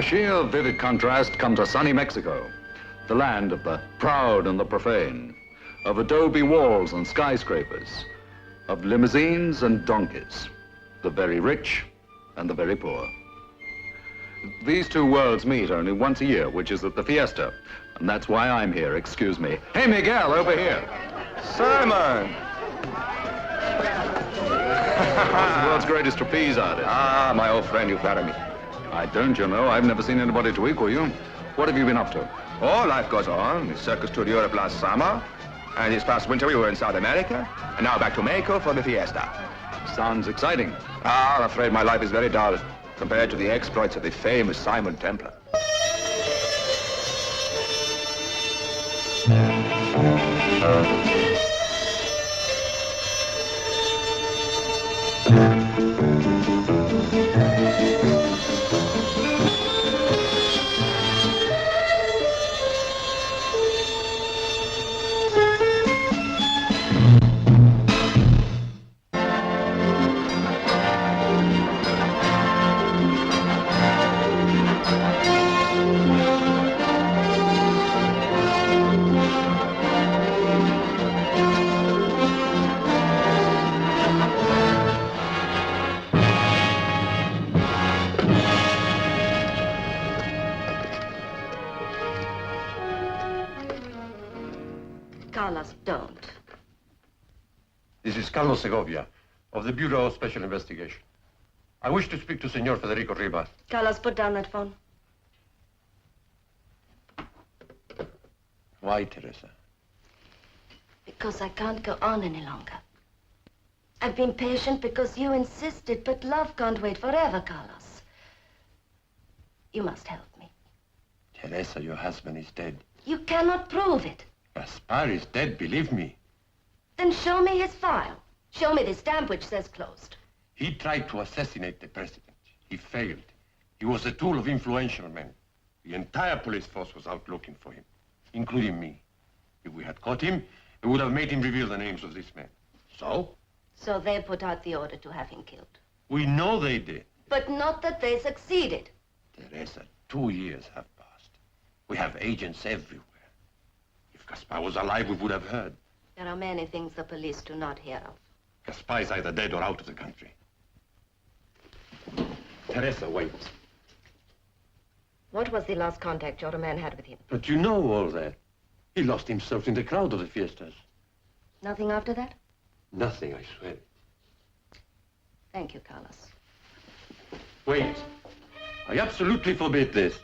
sheer vivid contrast comes a sunny Mexico, the land of the proud and the profane, of adobe walls and skyscrapers, of limousines and donkeys, the very rich and the very poor. These two worlds meet only once a year, which is at the fiesta, and that's why I'm here, excuse me. Hey, Miguel, over here. Simon! The world's greatest trapeze artist. Ah, my old friend, you flatter me. I don't, you know. I've never seen anybody to equal you. What have you been up to? Oh, life goes on. The circus toured Europe last summer, and this past winter we were in South America, and now back to Mexico for the fiesta. Sounds exciting. Ah, I'm afraid my life is very dull compared to the exploits of the famous Simon Templar. Carlos, don't. This is Carlos Segovia of the Bureau of Special Investigation. I wish to speak to Senor Federico Rivas. Carlos, put down that phone. Why, Teresa? Because I can't go on any longer. I've been patient because you insisted, but love can't wait forever, Carlos. You must help me. Teresa, your husband is dead. You cannot prove it. Gaspar is dead, believe me. Then show me his file. Show me the stamp which says closed. He tried to assassinate the president. He failed. He was a tool of influential men. The entire police force was out looking for him, including me. If we had caught him, we would have made him reveal the names of these men. So? So they put out the order to have him killed. We know they did. But not that they succeeded. Teresa, 2 years have passed. We have agents everywhere. If Gaspar was alive, we would have heard. There are many things the police do not hear of. Gaspar is either dead or out of the country. Teresa, wait. What was the last contact your man had with him? But you know all that. He lost himself in the crowd of the fiestas. Nothing after that? Nothing, I swear. Thank you, Carlos. Wait. I absolutely forbid this.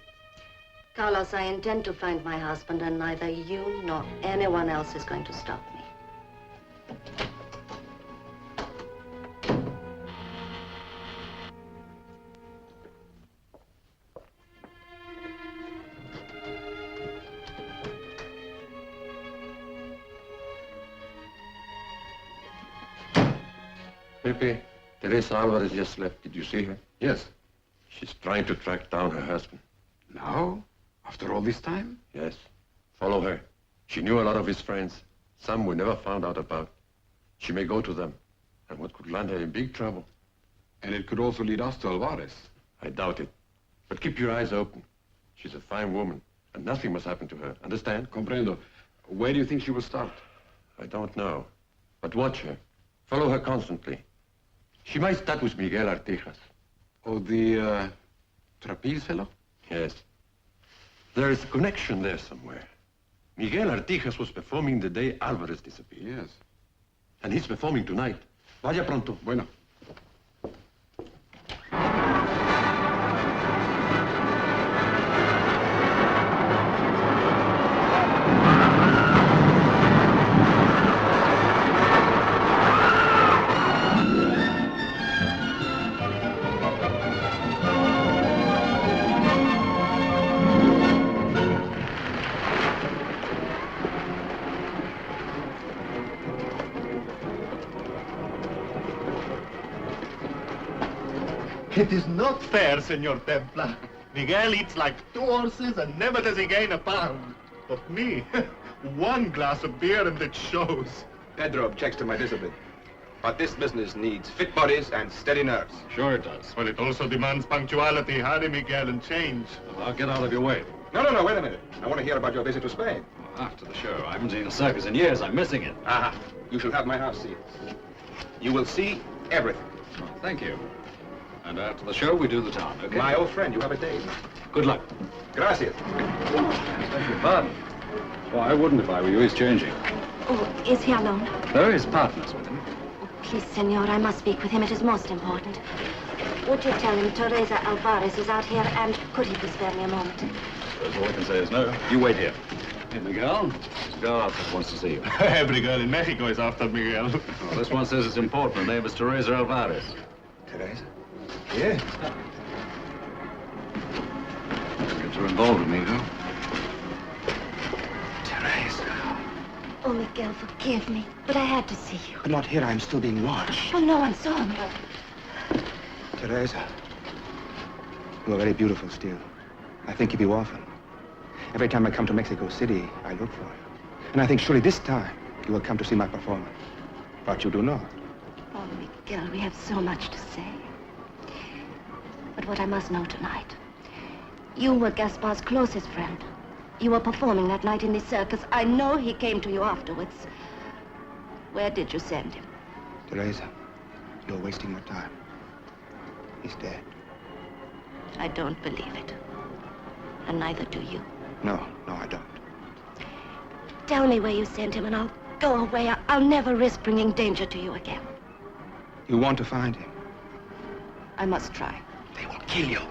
Carlos, I intend to find my husband, and neither you nor anyone else is going to stop me. Pepe, Teresa Alvarez just left. Did you see her? Yes. She's trying to track down her husband. Now? After all this time? Yes. Follow her. She knew a lot of his friends. Some we never found out about. She may go to them. And what could land her in big trouble. And it could also lead us to Alvarez. I doubt it. But keep your eyes open. She's a fine woman. And nothing must happen to her. Understand? Comprendo. Where do you think she will start? I don't know. But watch her. Follow her constantly. She might start with Miguel Artijas. Oh, the, trapeze fellow? Yes. There is a connection there somewhere. Miguel Artijas was performing the day Alvarez disappeared. Yes. And he's performing tonight. Vaya pronto. Bueno. It is not fair, Senor Templar. Miguel eats like 2 horses and never does he gain a pound. But me, 1 glass of beer and it shows. Pedro objects to my discipline. But this business needs fit bodies and steady nerves. Sure it does. Well, it also demands punctuality, honey, Miguel, and change. Well, I'll get out of your way. No, wait a minute. I want to hear about your visit to Spain. After the show. I haven't seen a circus in years. I'm missing it. Aha. You shall have my house seat. You will see everything. Well, thank you. And after the show, we do the town, okay? My old friend, you have a date. Good luck. Gracias. Beg your pardon. Well, I wouldn't if I were you. He's changing. Oh, is he alone? There is partners with him. Oh, please, senor, I must speak with him. It is most important. Would you tell him Teresa Alvarez is out here, and could he please spare me a moment? That's all I can say is no. You wait here. Hey, Miguel. This girl outside wants to see you. Every girl in Mexico is after Miguel. Well, this one says it's important. Her name is Teresa Alvarez. Teresa? Yes. Get her involved with me, huh? Teresa. Oh, Miguel, forgive me, but I had to see you. But not here. I'm still being watched. Oh, no one saw me. Teresa. You are very beautiful still. I think of you often. Every time I come to Mexico City, I look for you. And I think surely this time you will come to see my performance. But you do not. Oh, Miguel, we have so much to say. But what I must know tonight, you were Gaspar's closest friend. You were performing that night in the circus. I know he came to you afterwards. Where did you send him? Teresa, you're wasting your time. He's dead. I don't believe it. And neither do you. No, I don't. Tell me where you sent him and I'll go away. I'll never risk bringing danger to you again. You want to find him? I must try. They will kill you.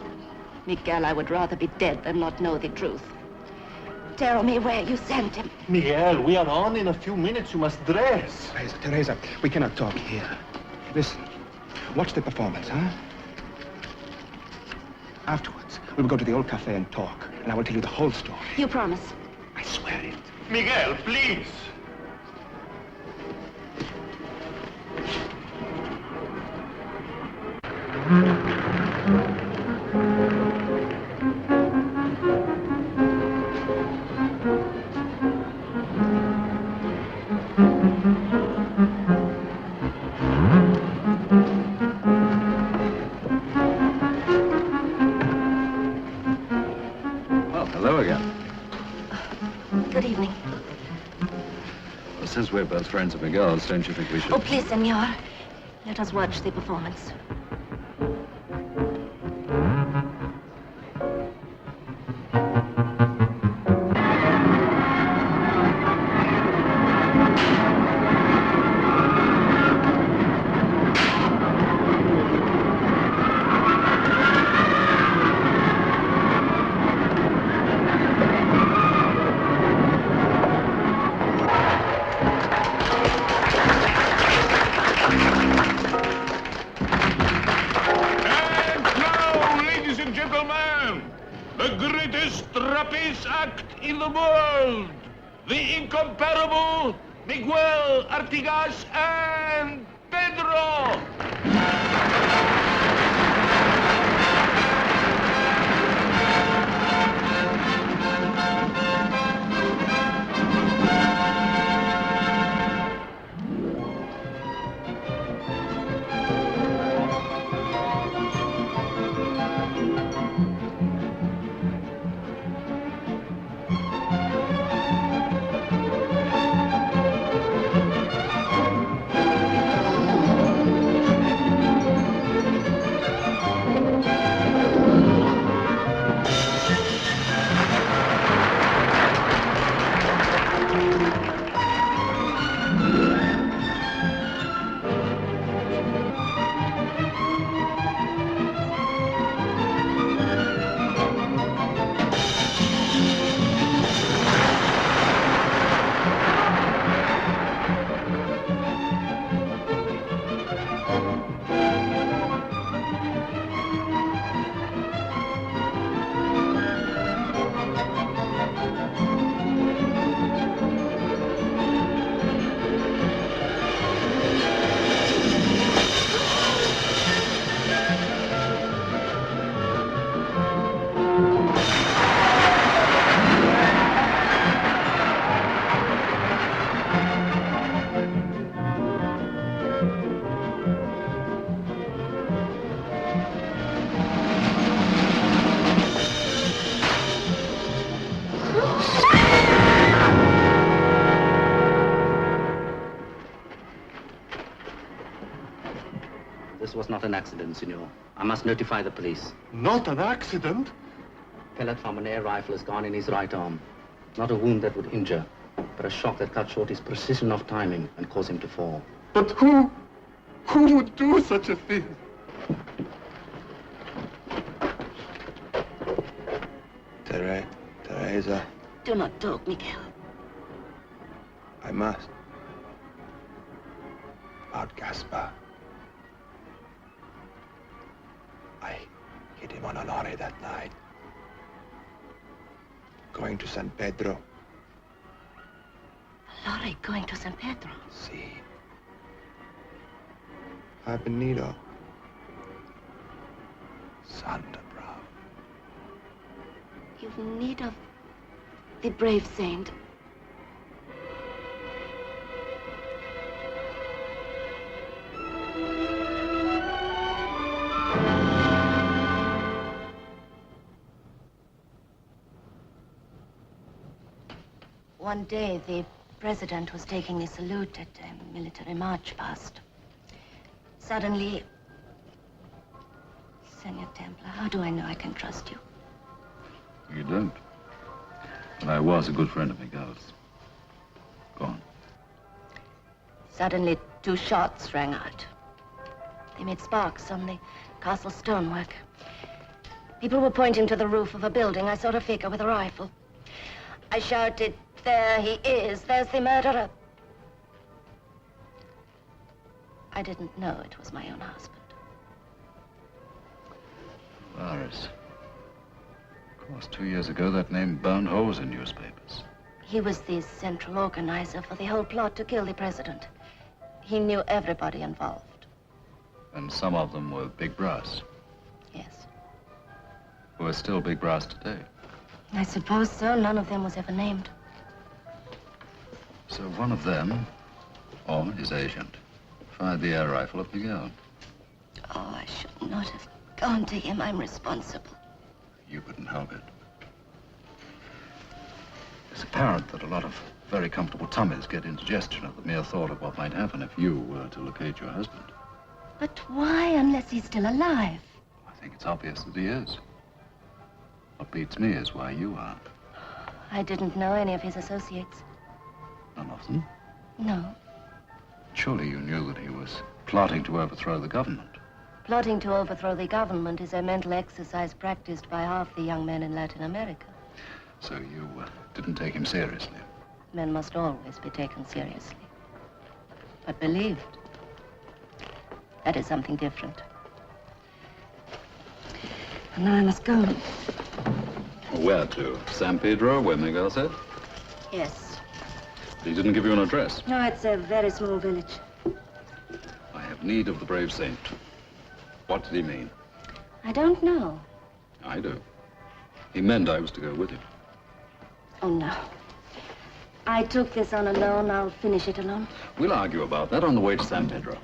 Miguel, I would rather be dead than not know the truth. Tell me where you sent him. Miguel, we are on in a few minutes. You must dress. Teresa, we cannot talk here. Listen, watch the performance, huh? Afterwards, we will go to the old cafe and talk, and I will tell you the whole story. You promise? I swear it. Miguel, please. Well, hello again. Good evening. Well, since we're both friends of Miguel's, don't you think we should... Oh, please, senor. Let us watch the performance. And now, ladies and gentlemen, the greatest trapeze act in the world, the incomparable Miguel Artigas and Pedro. was not an accident, senor. I must notify the police. Not an accident? Pellet from an air rifle has gone in his right arm. Not a wound that would injure, but a shock that cut short his precision of timing and caused him to fall. But who would do such a thing? Teresa, Do not talk, Miguel. I must. About Gaspar. I hit him on a lorry that night. Going to San Pedro. A lorry going to San Pedro. See. I've been Nido. Santa Bravo. You've need of the brave saint. One day, the president was taking a salute at a military march past. Suddenly, Senor Templar, how do I know I can trust you? You don't. But I was a good friend of Miguel's. Go on. Suddenly, 2 shots rang out. They made sparks on the castle stonework. People were pointing to the roof of a building. I saw a figure with a rifle. I shouted, "There he is. There's the murderer." I didn't know it was my own husband. Varus. Of course, 2 years ago, that name burned holes in newspapers. He was the central organizer for the whole plot to kill the president. He knew everybody involved. And some of them were big brass, Yes. who are still big brass today. I suppose so. None of them was ever named. So one of them, or his agent, fired the air rifle at Miguel. Oh, I should not have gone to him. I'm responsible. You couldn't help it. It's apparent that a lot of very comfortable tummies get indigestion at the mere thought of what might happen if you were to locate your husband. But why, unless he's still alive? I think it's obvious that he is. What beats me is why you are. I didn't know any of his associates. None of them. No. Surely you knew that he was plotting to overthrow the government. Plotting to overthrow the government is a mental exercise practiced by half the young men in Latin America. So you didn't take him seriously. Men must always be taken seriously. But believed, that is something different. And now I must go. Where to? San Pedro, where Miguel said? Yes. He didn't give you an address. No, it's a very small village. I have need of the brave saint. What did he mean? I don't know. I do. He meant I was to go with him. Oh, no. I took this on a loan. I'll finish it alone. We'll argue about that on the way to San Pedro.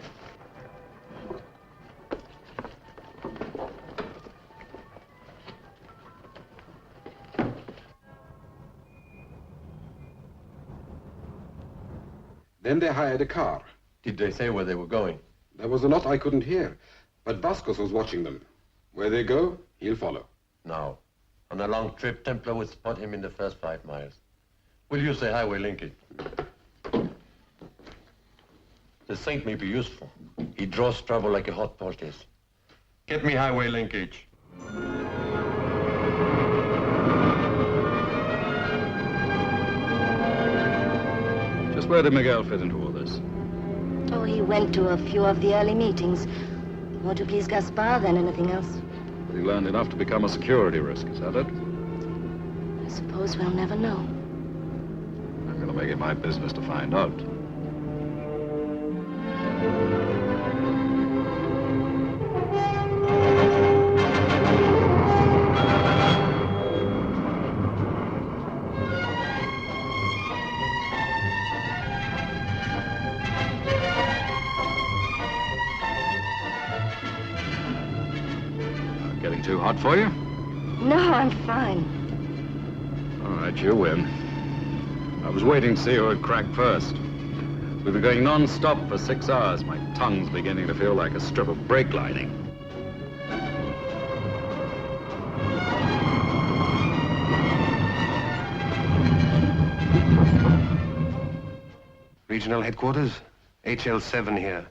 Then they hired a car. Did they say where they were going? There was a lot I couldn't hear, but Vasquez was watching them. Where they go, he'll follow. Now, on a long trip, Templar would spot him in the first 5 miles. We'll use the highway linkage. The saint may be useful. He draws trouble like a hot poultice. Get me highway linkage. Just where did Miguel fit into all this? Oh, he went to a few of the early meetings. More to please Gaspar than anything else. He learned enough to become a security risk, is that it? I suppose we'll never know. I'm going to make it my business to find out. Getting too hot for you? No, I'm fine. All right, you win. I was waiting to see who would crack first. We've been going non-stop for 6 hours. My tongue's beginning to feel like a strip of brake lining. Regional headquarters? HL7 here.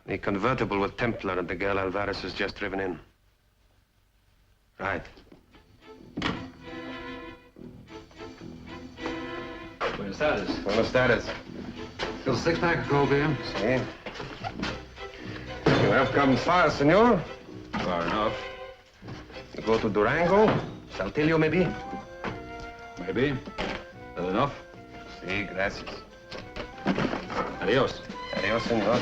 The convertible with Templar and Miguel Alvarez has just driven in. Right. Buenos Aires. Buenos Aires. Got a six-pack of cold beer? See? You have come far, senor. Far enough. You go to Durango, Saltillo, maybe? Maybe. That enough? Sí, gracias. Adios. Adios, senor.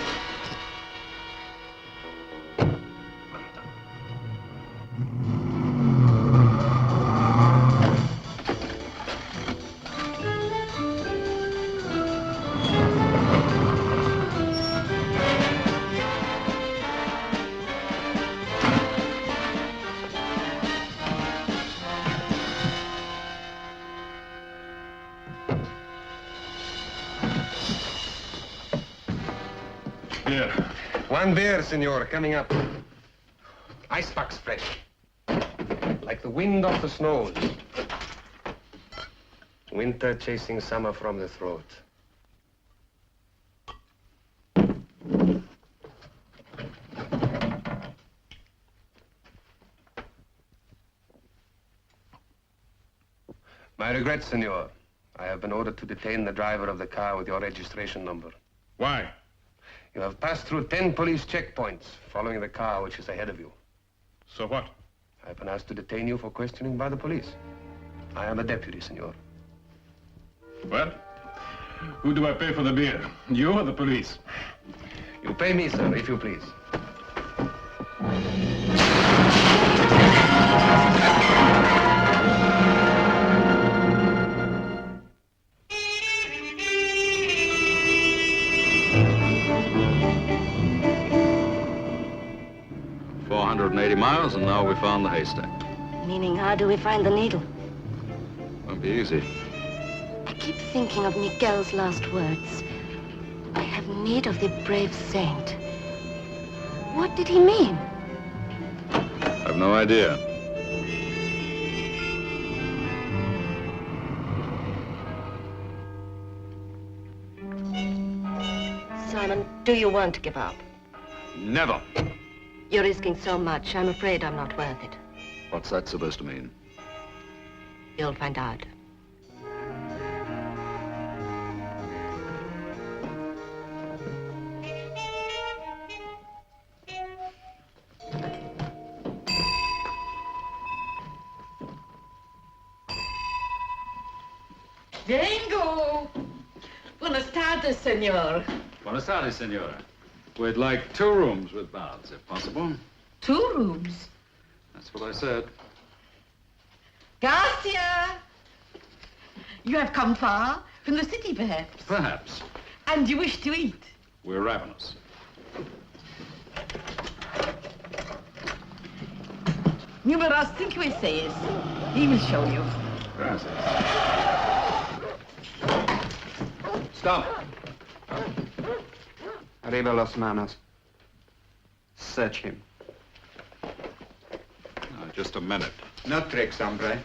Here. One beer, senor, coming up. Icebox fresh. Like the wind off the snows. Winter chasing summer from the throat. My regrets, senor. I have been ordered to detain the driver of the car with your registration number. Why? You have passed through 10 police checkpoints following the car which is ahead of you. So what? I've been asked to detain you for questioning by the police. I am a deputy, senor. Well, who do I pay for the beer? You or the police? You pay me, sir, if you please. 480 miles, and now we found the haystack. Meaning, how do we find the needle? Won't be easy. I keep thinking of Miguel's last words. I have need of the brave saint. What did he mean? I've no idea. Simon, do you want to give up? Never. You're risking so much. I'm afraid I'm not worth it. What's that supposed to mean? You'll find out. Vengo! Buenas tardes, senor. Buenas tardes, senora. We'd like 2 rooms with baths, if possible. 2 rooms. That's what I said. Garcia! You have come far? From the city, perhaps? Perhaps. And you wish to eat? We're ravenous. Numerous cinque seis. He will show you. Gracias. Stop. Arriba los manos. Search him. Just a minute. No tricks, hombre.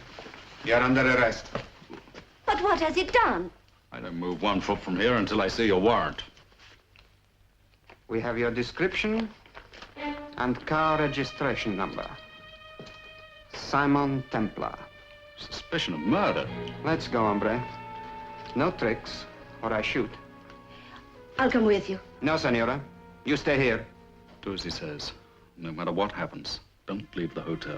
You're under arrest. But what has he done? I don't move 1 foot from here until I see your warrant. We have your description and car registration number. Simon Templar. Suspicion of murder. Let's go, hombre. No tricks, or I shoot. I'll come with you. No, senora. You stay here. Do as he says. No matter what happens, don't leave the hotel.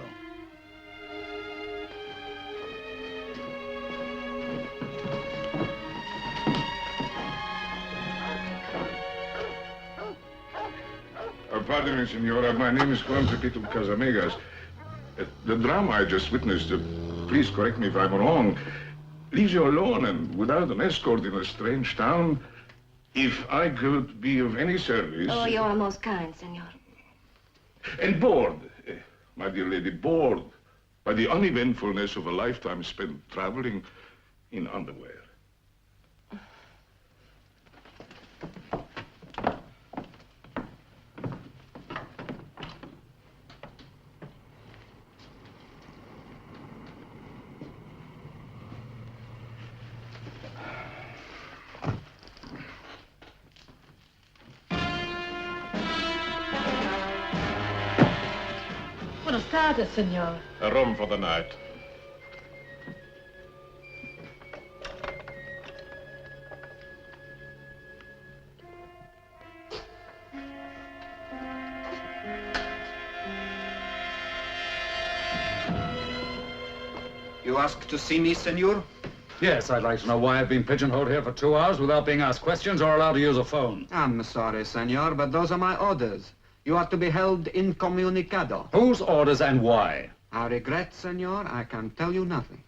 Pardon me, senora. My name is Juan Pepito Casamegas. The drama I just witnessed, please correct me if I'm wrong, leaves you alone and without an escort in a strange town. If I could be of any service... Oh, you are most kind, senor. And bored, my dear lady, bored by the uneventfulness of a lifetime spent traveling in underwear. Posada, senor. A room for the night. You asked to see me, senor? Yes, I'd like to know why I've been pigeonholed here for 2 hours without being asked questions or allowed to use a phone. I'm sorry, senor, but those are my orders. You are to be held incommunicado. Whose orders and why? I regret, senor, I can tell you nothing.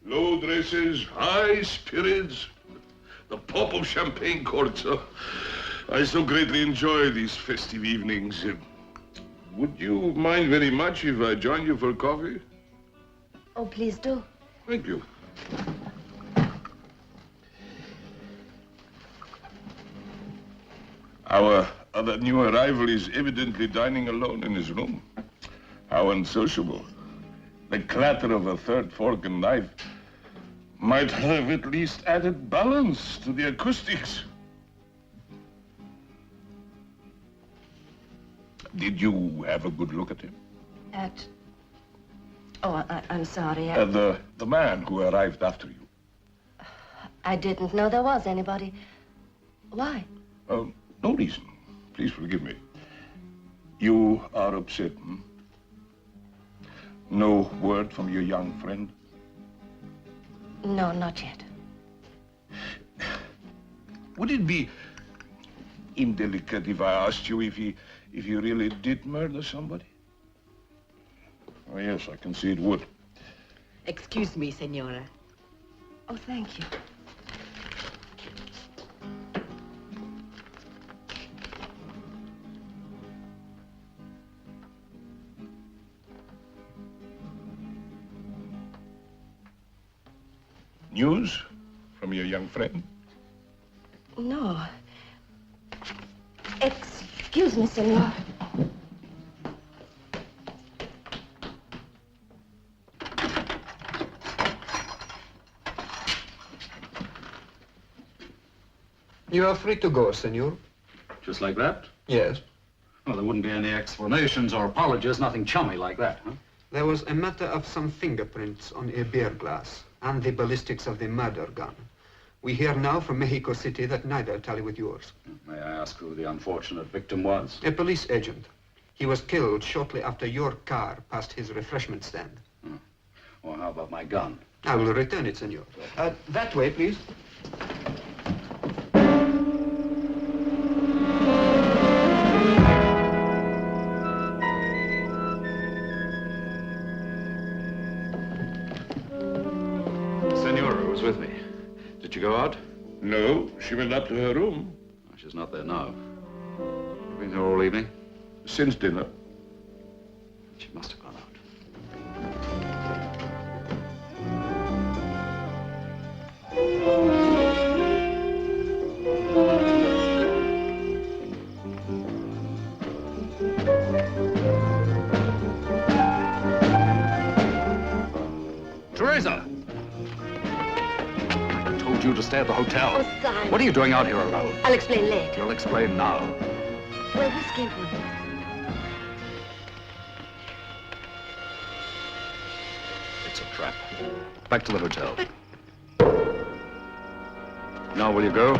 Low dresses, high spirits, the pop of champagne corks. Oh, I so greatly enjoy these festive evenings. Would you mind very much if I joined you for coffee? Oh, please do. Thank you. Our other new arrival is evidently dining alone in his room. How unsociable. The clatter of a third fork and knife might have at least added balance to the acoustics. Did you have a good look at him? Oh, I'm sorry. The man who arrived after you. I didn't know there was anybody. Why? No reason. Please forgive me. You are upset, hmm? No word from your young friend? No, not yet. Would it be indelicate if I asked you if you really did murder somebody? Oh, yes, I can see it would. Excuse me, senora. Oh, thank you. News from your young friend? No. Excuse me, senor. You are free to go, senor. Just like that? Yes. Well, there wouldn't be any explanations or apologies, nothing chummy like that, huh? There was a matter of some fingerprints on a beer glass and the ballistics of the murder gun. We hear now from Mexico City that neither tally with yours. May I ask who the unfortunate victim was? A police agent. He was killed shortly after your car passed his refreshment stand. Well, how about my gun? I will return it, senor. That way, please. Senora was with me. Did you go out? No, she went up to her room. She's not there now. You've been here all evening? Since dinner. She must have gone out. Teresa! I told you to stay at the hotel. Oh, Simon. What are you doing out here alone? I'll explain later. You'll explain now. Well, whiskey for me. It's a trap. Back to the hotel. Now, will you go?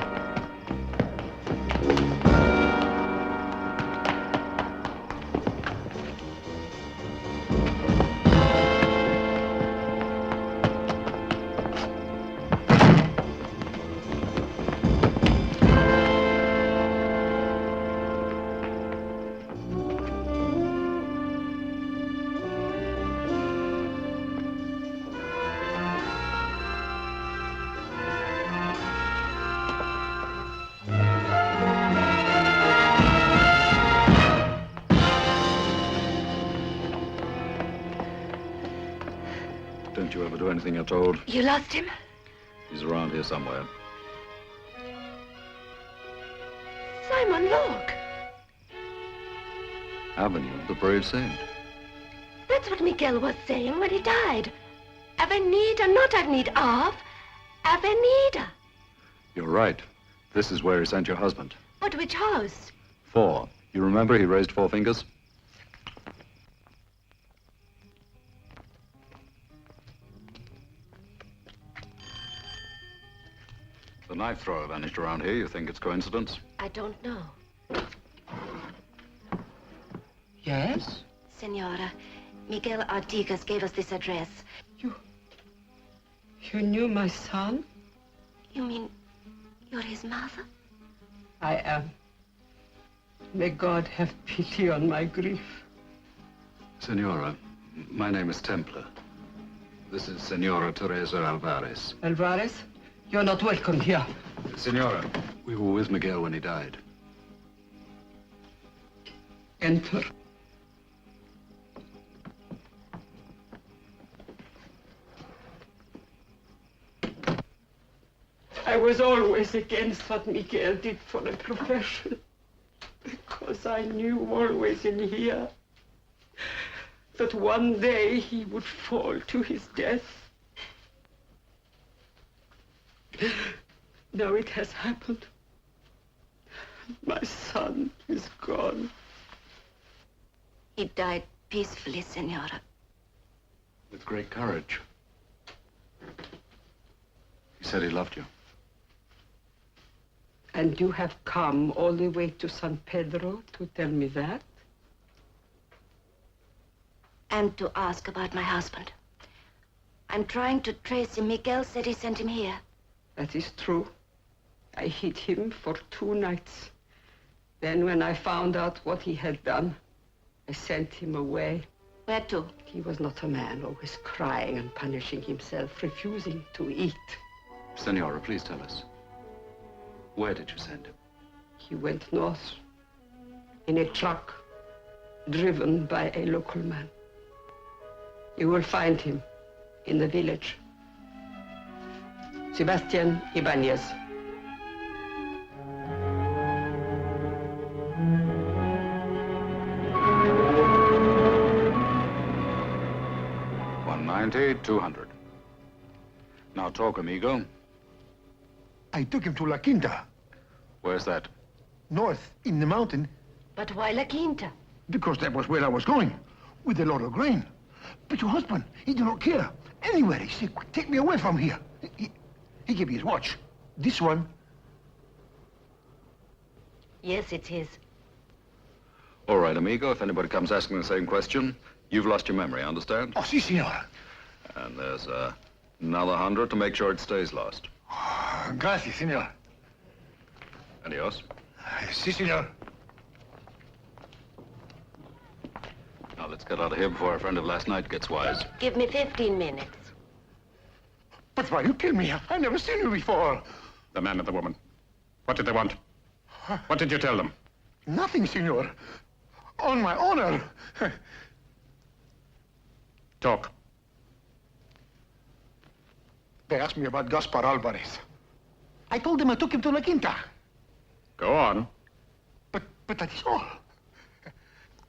Don't you ever do anything you're told? You lost him? He's around here somewhere. Simon, look. Avenue of the Brave Saint. That's what Miguel was saying when he died. Avenida, not Avenida of. Avenida. You're right. This is where he sent your husband. But which house? 4. You remember he raised 4 fingers? The knife thrower vanished around here. You think it's coincidence? I don't know. Yes? Senora, Miguel Artigas gave us this address. You knew my son? You mean you're his mother? I am. May God have pity on my grief. Senora, my name is Templar. This is Senora Teresa Alvarez. Alvarez, you're not welcome here. Senora, we were with Miguel when he died. Enter. I was always against what Miguel did for a profession, because I knew always in here that one day he would fall to his death. Now it has happened. My son is gone. He died peacefully, Senora. With great courage. He said he loved you. And you have come all the way to San Pedro to tell me that? And to ask about my husband. I'm trying to trace him. Miguel said he sent him here. That is true. I hid him for 2 nights. Then when I found out what he had done, I sent him away. Where to? He was not a man, always crying and punishing himself, refusing to eat. Senora, please tell us. Where did you send him? He went north in a truck driven by a local man. You will find him in the village. Sebastian Ibanez. $190, $200. Now talk, amigo. I took him to La Quinta, Where's that? north in the mountain, But why La Quinta? because that was where I was going, with a lot of grain. But your husband, he did not care. Anywhere, he said, take me away from here. He gave me his watch. This one. Yes, it's his. All right, amigo, if anybody comes asking the same question, you've lost your memory, understand? Oh, si, senor. And there's another 100 to make sure it stays lost. Gracias, senor. Adios. Si, senor. Now let's get out of here before our friend of last night gets wise. Give me 15 minutes. But why you kill me? I've never seen you before. The man and the woman. What did they want? What did you tell them? Nothing, senor. On my honor. Talk. They asked me about Gaspar Alvarez. I told them I took him to La Quinta. Go on. But that is all.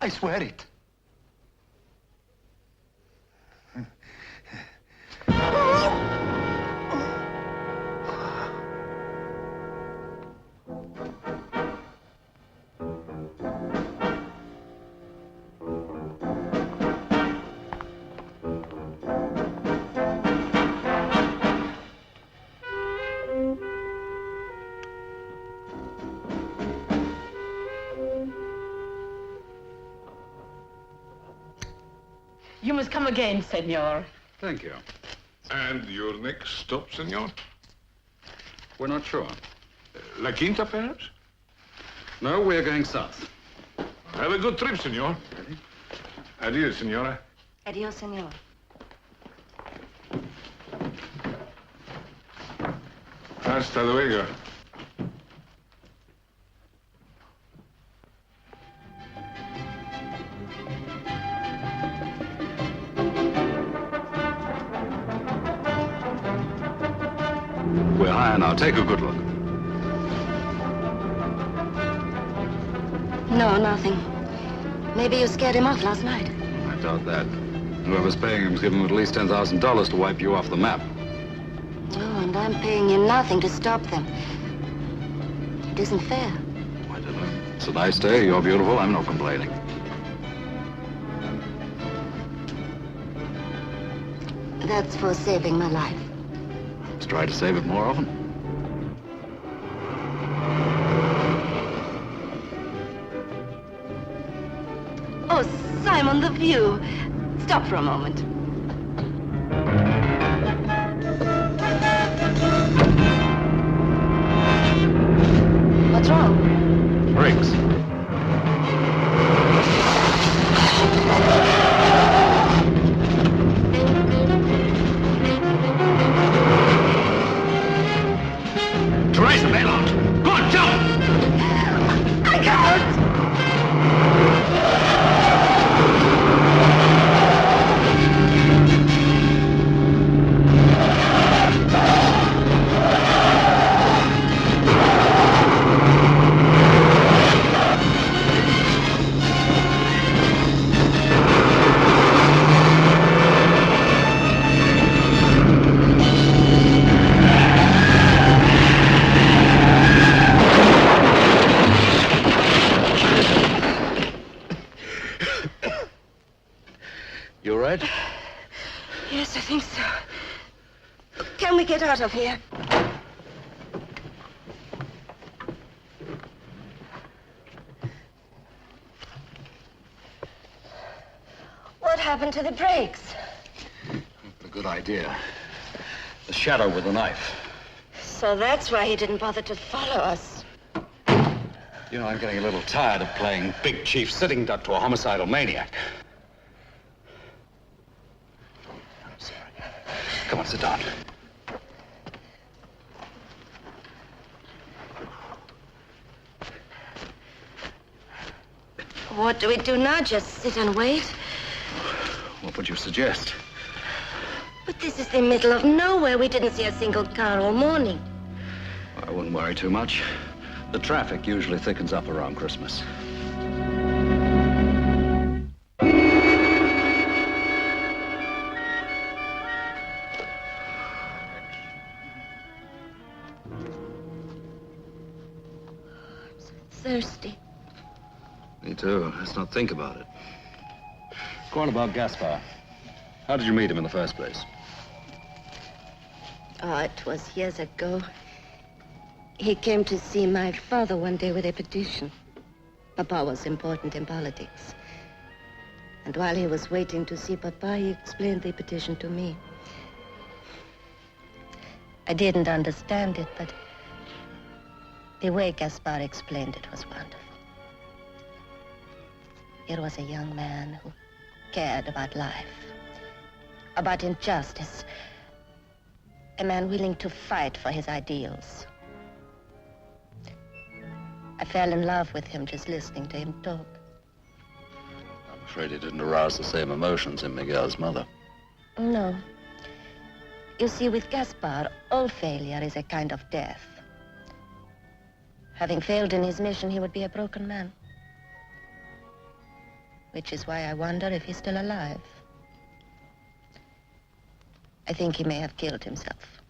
I swear it. You must come again, senor. Thank you. And your next stop, senor? We're not sure. La Quinta, perhaps? No, we're going south. Have a good trip, senor. Adieu, senora. Adios, senor. Hasta luego. We're higher now. Take a good look. No, nothing. Maybe you scared him off last night. I doubt that. Whoever's paying him's given him at least $10,000 to wipe you off the map. Oh, and I'm paying you nothing to stop them. It isn't fair. Why don't I? It's a nice day. You're beautiful. I'm not complaining. That's for saving my life. Let's try to save it more often. Oh, Simon, the view. Stop for a moment. What's wrong? Brakes. Teresa, bail out! Go on, jump! I can't! You all right? Yes, I think so. Can we get out of here? What happened to the brakes? A good idea. The shadow with the knife. So that's why he didn't bother to follow us. You know, I'm getting a little tired of playing big chief sitting duck to a homicidal maniac. I'm sorry. Come on, sit down. What do we do now? Just sit and wait? What would you suggest? But this is the middle of nowhere. We didn't see a single car all morning. I wouldn't worry too much. The traffic usually thickens up around Christmas. Thirsty. Me too. Let's not think about it. Go on about Gaspar. How did you meet him in the first place? Oh, it was years ago. He came to see my father one day with a petition. Papa was important in politics. And while he was waiting to see Papa, he explained the petition to me. I didn't understand it, but the way Gaspar explained it was wonderful. Here was a young man who cared about life, about injustice, a man willing to fight for his ideals. I fell in love with him just listening to him talk. I'm afraid he didn't arouse the same emotions in Miguel's mother. No. You see, with Gaspar, all failure is a kind of death. Having failed in his mission, he would be a broken man. Which is why I wonder if he's still alive. I think he may have killed himself.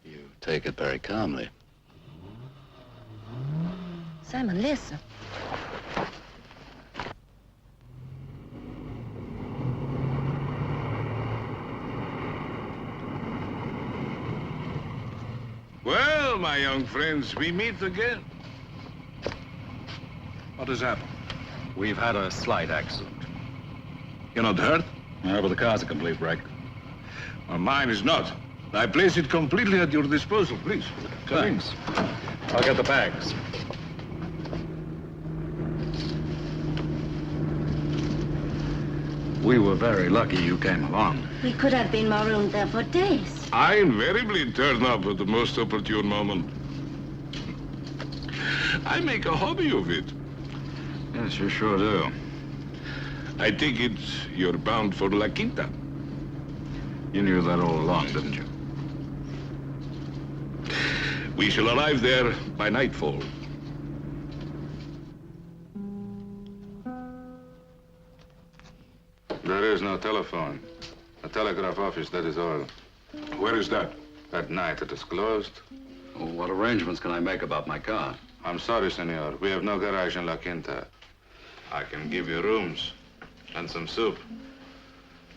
You take it very calmly. Simon, listen. Well, my young friends, we meet again. What has happened? We've had a slight accident. You're not hurt? No, but the car's a complete wreck. Well, mine is not. I place it completely at your disposal, please. Come in. Thanks. I'll get the bags. We were very lucky you came along. We could have been marooned there for days. I invariably turn up at the most opportune moment. I make a hobby of it. Yes, you sure do. I take it you're bound for La Quinta. You knew that all along, didn't you? We shall arrive there by nightfall. There is no telephone. A telegraph office, that is all. Where is that? At night it is closed. Well, what arrangements can I make about my car? I'm sorry, senor. We have no garage in La Quinta. I can give you rooms and some soup.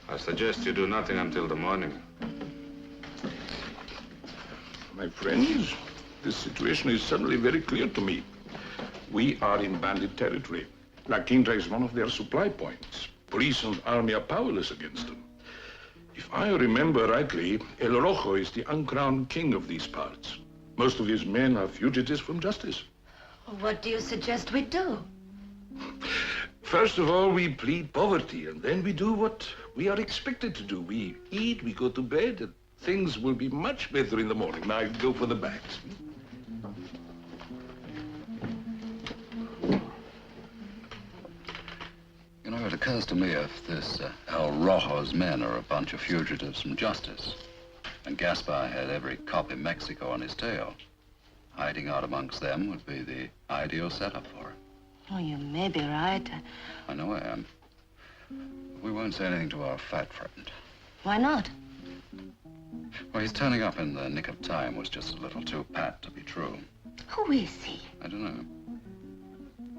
I suggest you do nothing until the morning. My friends, this situation is suddenly very clear to me. We are in bandit territory. La Quinta is one of their supply points. Police and army are powerless against them. If I remember rightly, El Rojo is the uncrowned king of these parts. Most of his men are fugitives from justice. What do you suggest we do? First of all, we plead poverty, and then we do what we are expected to do. We eat, we go to bed, and things will be much better in the morning. Now, go for the bags. You know, it occurs to me if this El Rojo's men are a bunch of fugitives from justice, and Gaspar had every cop in Mexico on his tail, hiding out amongst them would be the ideal setup for it. Oh, you may be right. I know I am. We won't say anything to our fat friend. Why not? Well, his turning up in the nick of time was just a little too pat to be true. Who is he? I don't know.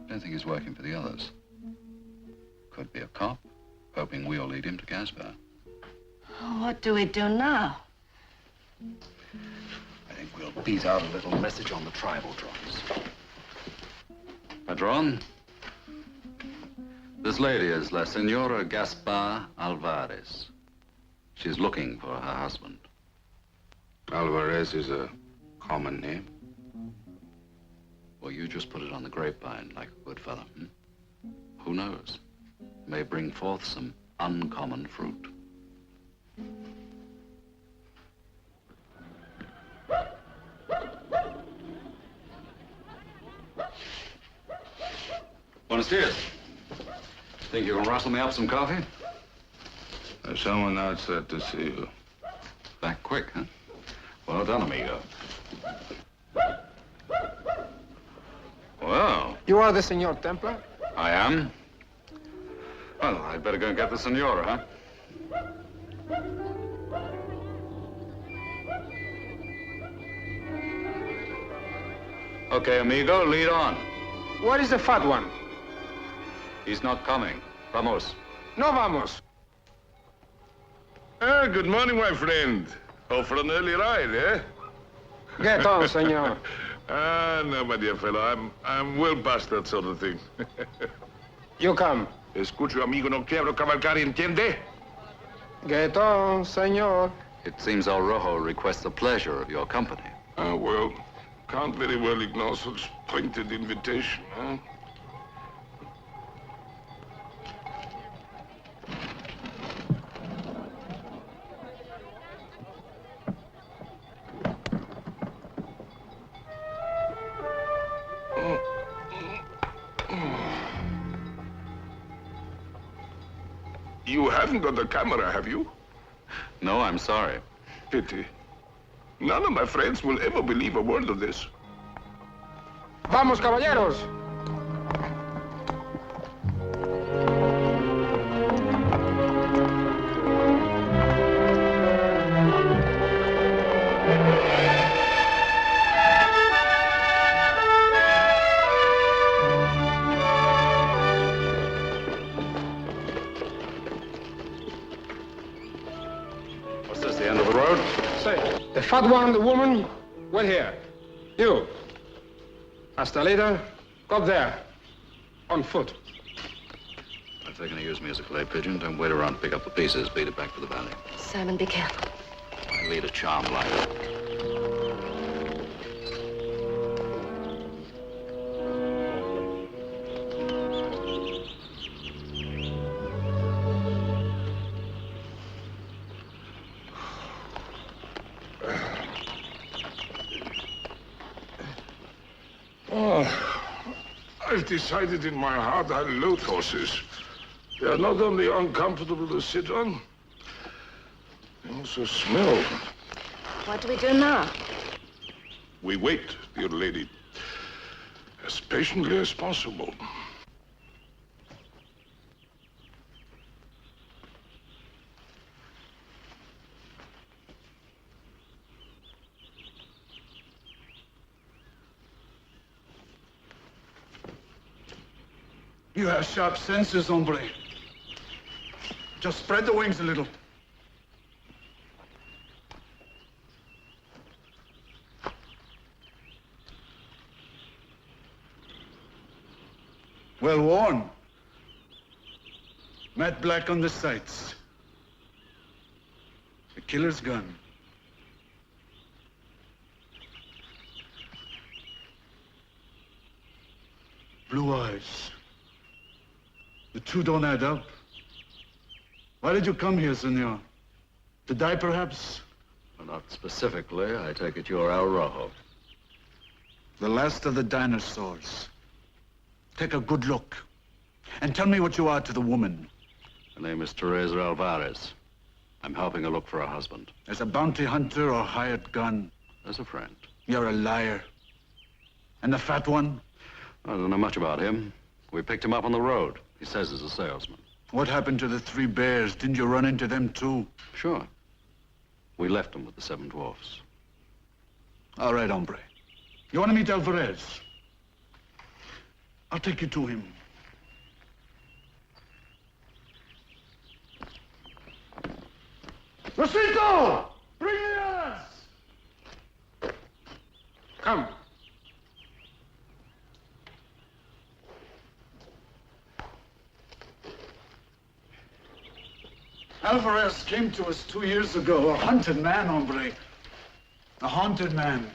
Don't think he's working for the others. Could be a cop, hoping we'll lead him to Gaspar. What do we do now? I think we'll beat out a little message on the tribal drums. Padron, this lady is La Senora Gaspar Alvarez. She's looking for her husband. Alvarez is a common name. Well, you just put it on the grapevine like a good fellow. Who knows? May bring forth some uncommon fruit. Buenos dias. Think you can rustle me up some coffee? There's someone outside to see you. Back quick, huh? Well done, amigo. Well, You are the Senor Templar? I am. Well, I'd better go and get the senora, huh? Okay, amigo, lead on. Where is the fat one? He's not coming. Vamos. No vamos. Ah, good morning, my friend. Oh, for an early ride, eh? Get on, senor. No, my dear fellow, I'm well past that sort of thing. You come. Escucho, amigo, no quiero cavalcar, ¿entiende? Get on, senor. It seems El Rojo requests the pleasure of your company. Well, can't very well ignore such pointed invitation, huh? You haven't got a camera, have you? No, I'm sorry. Pity. None of my friends will ever believe a word of this. Vamos, caballeros. What's this, the end of the road? Say, the fat one and the woman, wait here. You. Hasta later. Go up there. On foot. If they're going to use me as a clay pigeon, don't wait around to pick up the pieces. Beat it back to the valley. Simon, be careful. I lead a charmed life. I've decided in my heart I loathe horses. They are not only uncomfortable to sit on, they also smell. What do we do now? We wait, dear lady, as patiently as possible. You have sharp senses, hombre. Just spread the wings a little. Well worn. Matte black on the sights. A killer's gun. Blue eyes. The two don't add up. Why did you come here, senor? To die, perhaps? Well, not specifically. I take it you're El Rojo. The last of the dinosaurs. Take a good look. And tell me what you are to the woman. Her name is Teresa Alvarez. I'm helping her look for her husband. As a bounty hunter or hired gun? As a friend. You're a liar. And the fat one? I don't know much about him. We picked him up on the road. He says he's a salesman. What happened to the three bears? Didn't you run into them too? Sure. We left them with the 7 dwarfs. All right, hombre. You want to meet Alvarez? I'll take you to him. Rosito! Bring the others! Come. Alvarez came to us 2 years ago, a hunted man, hombre. A haunted man.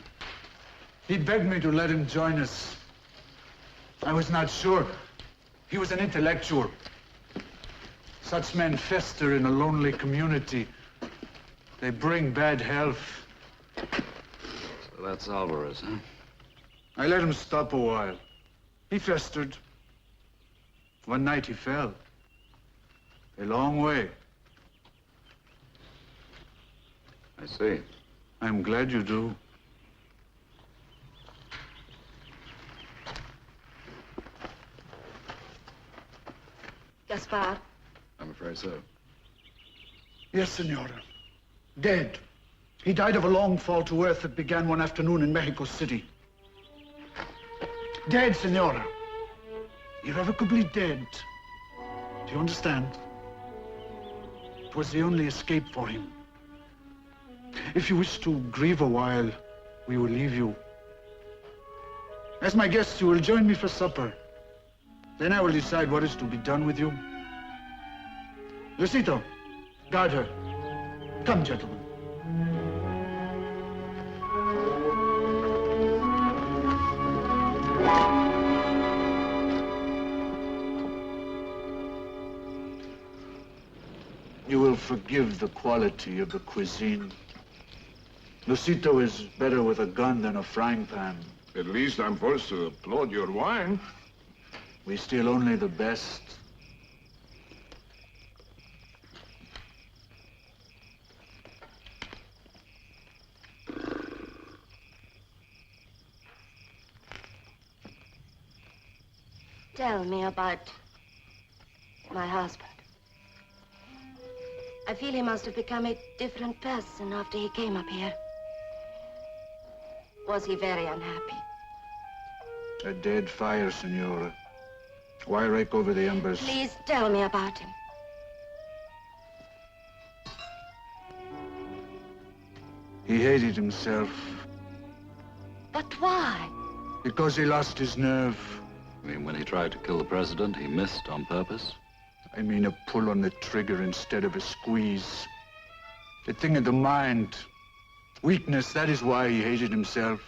He begged me to let him join us. I was not sure. He was an intellectual. Such men fester in a lonely community. They bring bad health. So that's Alvarez, huh? I let him stop a while. He festered. One night he fell. A long way. I see. I'm glad you do. Gaspar? I'm afraid so. Yes, senora. Dead. He died of a long fall to earth that began one afternoon in Mexico City. Dead, senora. Irrevocably dead. Do you understand? It was the only escape for him. If you wish to grieve a while, we will leave you. As my guest, you will join me for supper. Then I will decide what is to be done with you. Lucito, guard her. Come, gentlemen. You will forgive the quality of the cuisine. Lucito is better with a gun than a frying pan. At least I'm forced to applaud your wine. We steal only the best. Tell me about my husband. I feel he must have become a different person after he came up here. Was he very unhappy? A dead fire, senora. Why rake over the embers? Please tell me about him. He hated himself. But why? Because he lost his nerve. I mean, when he tried to kill the president, he missed on purpose? I mean, a pull on the trigger instead of a squeeze. A thing of the mind. Weakness, that is why he hated himself.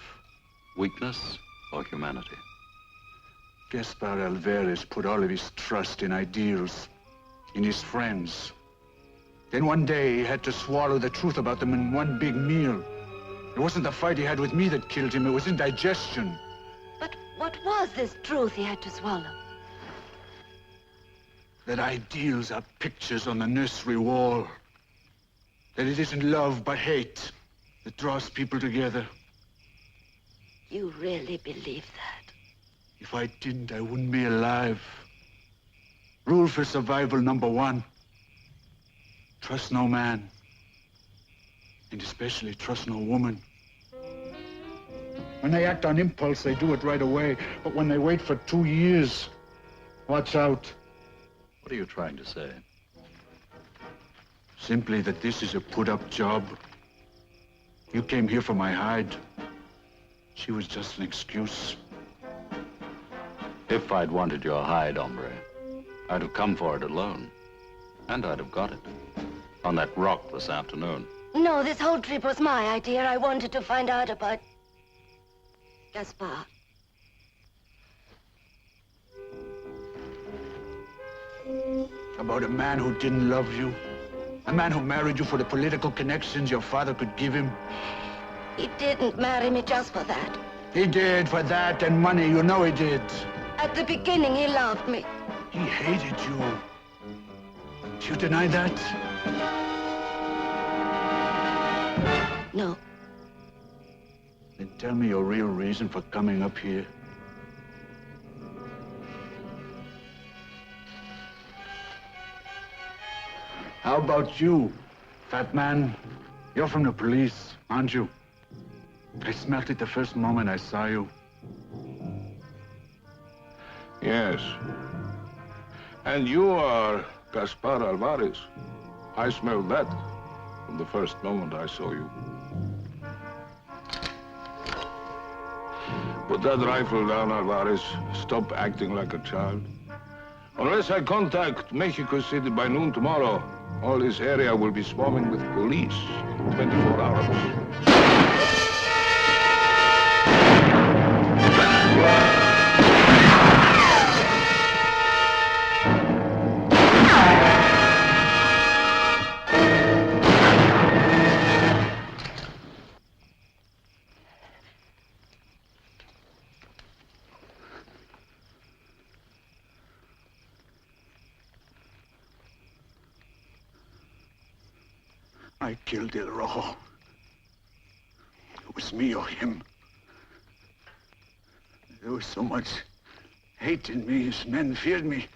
Weakness or humanity? Gaspar Alvarez put all of his trust in ideals, in his friends. Then one day he had to swallow the truth about them in one big meal. It wasn't the fight he had with me that killed him, it was indigestion. But what was this truth he had to swallow? That ideals are pictures on the nursery wall. That it isn't love but hate that draws people together. You really believe that? If I didn't, I wouldn't be alive. Rule for survival #1. Trust no man. And especially trust no woman. When they act on impulse, they do it right away. But when they wait for 2 years, Watch out. What are you trying to say? Simply that this is a put-up job. You came here for my hide. She was just an excuse. If I'd wanted your hide, hombre, I'd have come for it alone. And I'd have got it. On that rock this afternoon. No, this whole trip was my idea. I wanted to find out about Gaspar. About a man who didn't love you. A man who married you for the political connections your father could give him. He didn't marry me just for that. He did, for that and money. You know he did. At the beginning, he loved me. He hated you. Do you deny that? No. Then tell me your real reason for coming up here. How about you, fat man? You're from the police, aren't you? I smelt it the first moment I saw you. Yes. And you are Gaspar Alvarez. I smelled that from the first moment I saw you. Put that rifle down, Alvarez. Stop acting like a child. Unless I contact Mexico City by noon tomorrow, all this area will be swarming with police in 24 hours. I killed El Rojo. It was me or him. There was so much hate in me. His men feared me.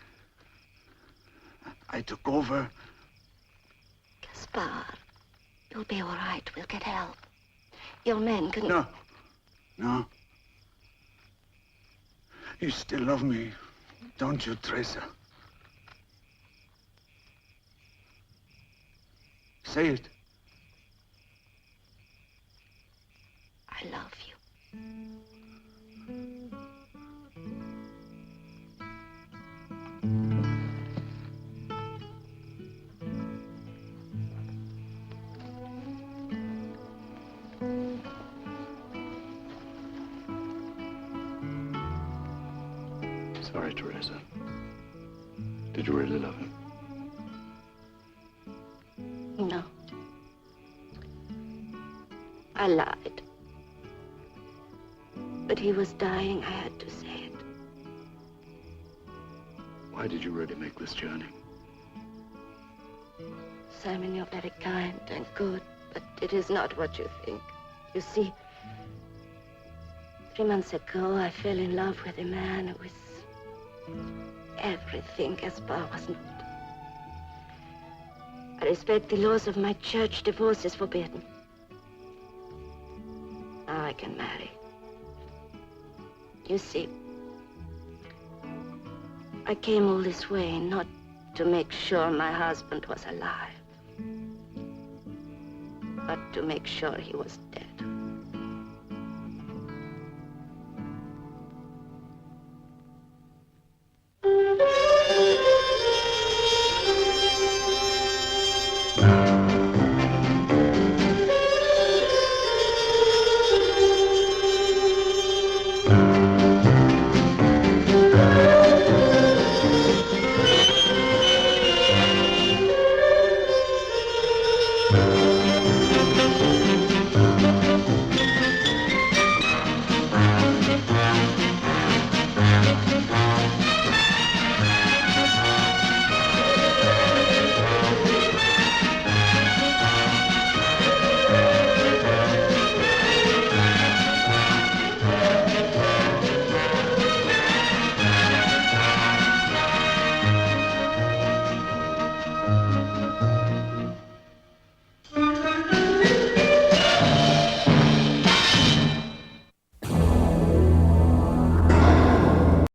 I took over. Gaspar, you'll be all right. We'll get help. Your men can... No. No. You still love me, don't you, Teresa? Say it. I love you. Sorry, Teresa. Did you really love him? No. I lied. But he was dying. I had to say it. Why did you really make this journey? Simon, you're very kind and good, but it is not what you think. You see, 3 months ago, I fell in love with a man who was everything Gaspar was not. I respect the laws of my church. Divorce is forbidden. Now I can marry. You see, I came all this way not to make sure my husband was alive, but to make sure he was dead.